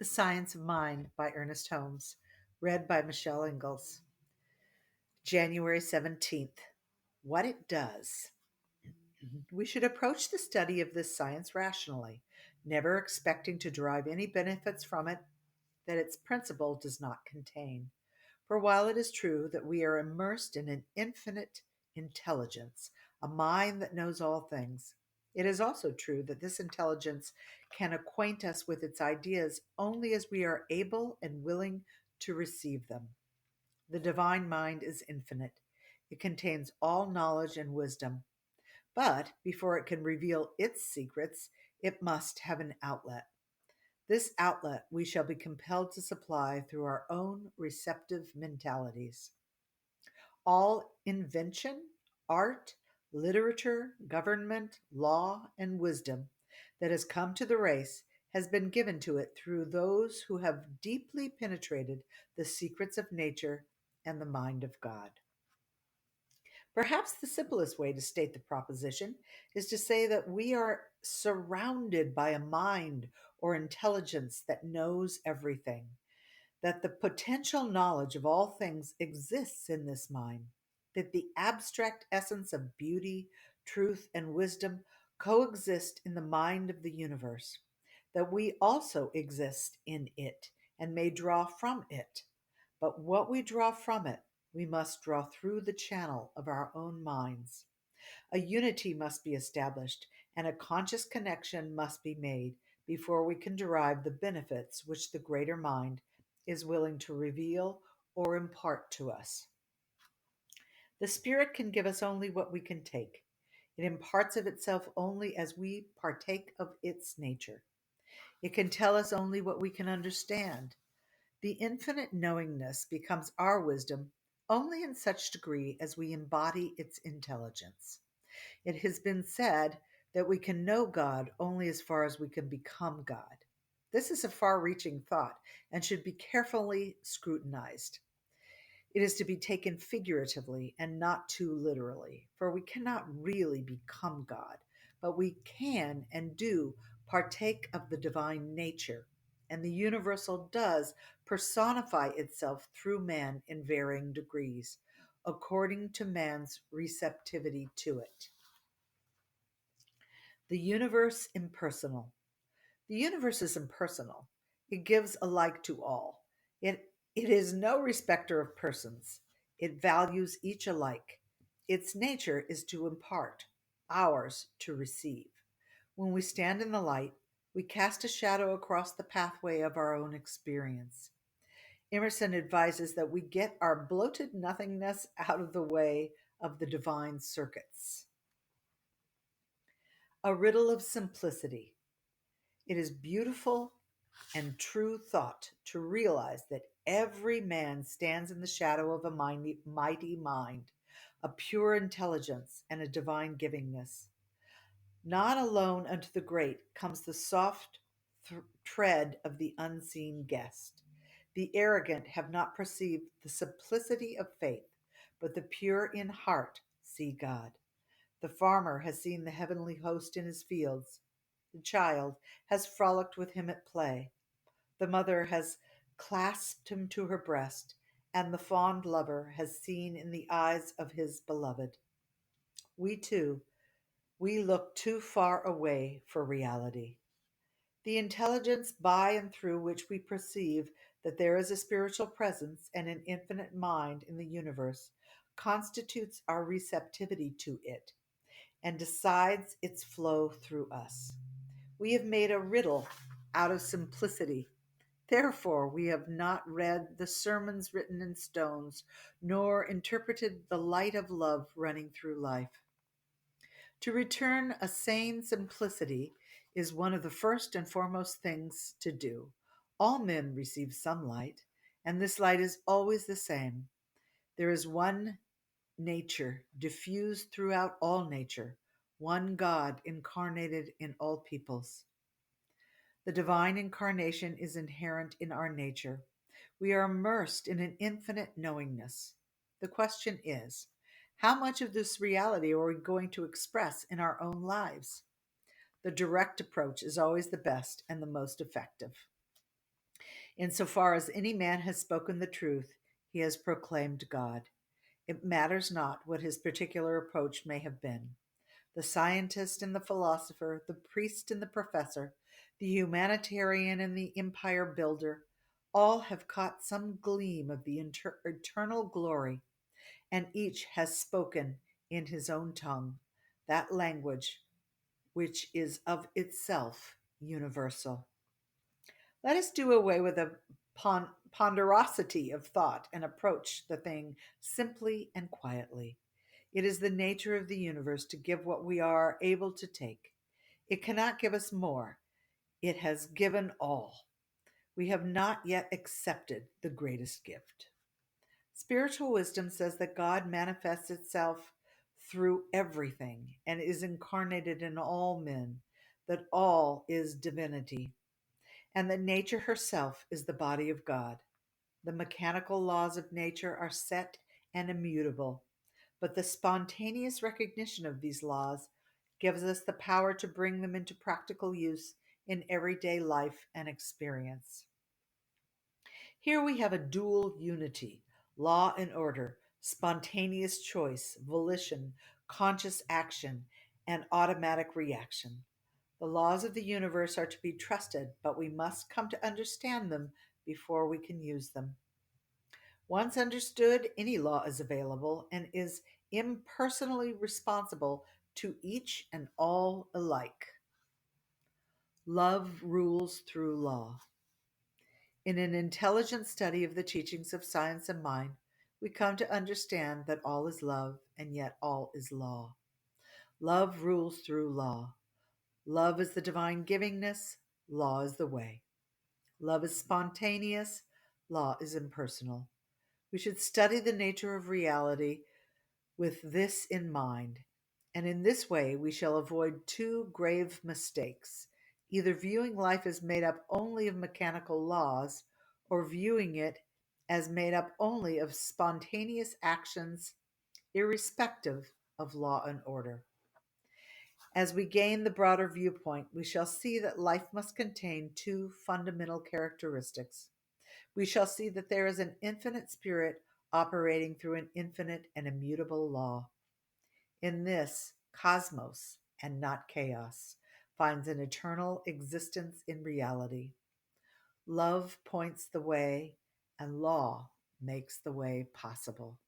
The Science of Mind by Ernest Holmes, read by Michelle Ingalls. January 17th. What it does. We should approach the study of this science rationally, never expecting to derive any benefits from it that its principle does not contain. For while it is true that we are immersed in an infinite intelligence, a mind that knows all things, it is also true that this intelligence can acquaint us with its ideas only as we are able and willing to receive them. The divine mind is infinite. It contains all knowledge and wisdom. But before it can reveal its secrets, it must have an outlet. This outlet we shall be compelled to supply through our own receptive mentalities. All invention, art, literature, government, law, and wisdom that has come to the race has been given to it through those who have deeply penetrated the secrets of nature and the mind of God. Perhaps the simplest way to state the proposition is to say that we are surrounded by a mind or intelligence that knows everything, that the potential knowledge of all things exists in this mind, that the abstract essence of beauty, truth, and wisdom coexist in the mind of the universe, that we also exist in it and may draw from it. But what we draw from it, we must draw through the channel of our own minds. A unity must be established, and a conscious connection must be made before we can derive the benefits which the greater mind is willing to reveal or impart to us. The Spirit can give us only what we can take. It imparts of itself only as we partake of its nature. It can tell us only what we can understand. The infinite knowingness becomes our wisdom only in such degree as we embody its intelligence. It has been said that we can know God only as far as we can become God. This is a far reaching thought and should be carefully scrutinized. It is to be taken figuratively and not too literally, for we cannot really become God, but we can and do partake of the divine nature, and the universal does personify itself through man in varying degrees, according to man's receptivity to it. The universe impersonal. The universe is impersonal. It gives alike to all. It is no respecter of persons. It values each alike. Its nature is to impart, ours to receive. When we stand in the light, we cast a shadow across the pathway of our own experience. Emerson advises that we get our bloated nothingness out of the way of the divine circuits. A riddle of simplicity. It is beautiful and true thought to realize that every man stands in the shadow of a mighty mind, a pure intelligence, and a divine givingness. Not alone unto the great comes the soft tread of the unseen guest. The arrogant have not perceived the simplicity of faith, but the pure in heart see God. The farmer has seen the heavenly host in his fields. The child has frolicked with him at play. The mother has clasped him to her breast, and the fond lover has seen in the eyes of his beloved. We too, we look too far away for reality. The intelligence by and through which we perceive that there is a spiritual presence and an infinite mind in the universe constitutes our receptivity to it and decides its flow through us. We have made a riddle out of simplicity. Therefore, we have not read the sermons written in stones, nor interpreted the light of love running through life. To return a sane simplicity is one of the first and foremost things to do. All men receive some light, and this light is always the same. There is one nature diffused throughout all nature, one God incarnated in all peoples. The divine incarnation is inherent in our nature. We are immersed in an infinite knowingness. The question is, how much of this reality are we going to express in our own lives? The direct approach is always the best and the most effective. Insofar as any man has spoken the truth, he has proclaimed God. It matters not what his particular approach may have been. The scientist and the philosopher, the priest and the professor, the humanitarian and the empire builder, all have caught some gleam of the eternal glory, and each has spoken in his own tongue, that language which is of itself universal. Let us do away with a ponderosity of thought and approach the thing simply and quietly. It is the nature of the universe to give what we are able to take. It cannot give us more. It has given all. We have not yet accepted the greatest gift. Spiritual wisdom says that God manifests itself through everything and is incarnated in all men, that all is divinity, and that nature herself is the body of God. The mechanical laws of nature are set and immutable, but the spontaneous recognition of these laws gives us the power to bring them into practical use in everyday life and experience. Here we have a dual unity: law and order, spontaneous choice, volition, conscious action, and automatic reaction. The laws of the universe are to be trusted, but we must come to understand them before we can use them. Once understood, any law is available and is impersonally responsible to each and all alike. Love rules through law. In an intelligent study of the teachings of science and mind, we come to understand that all is love and yet all is law. Love rules through law. Love is the divine givingness, law is the way. Love is spontaneous, law is impersonal. We should study the nature of reality with this in mind, and in this way we shall avoid two grave mistakes: either viewing life as made up only of mechanical laws, or viewing it as made up only of spontaneous actions, irrespective of law and order. As we gain the broader viewpoint, we shall see that life must contain two fundamental characteristics. We shall see that there is an infinite spirit operating through an infinite and immutable law. In this, cosmos, and not chaos, finds an eternal existence in reality. Love points the way, and law makes the way possible.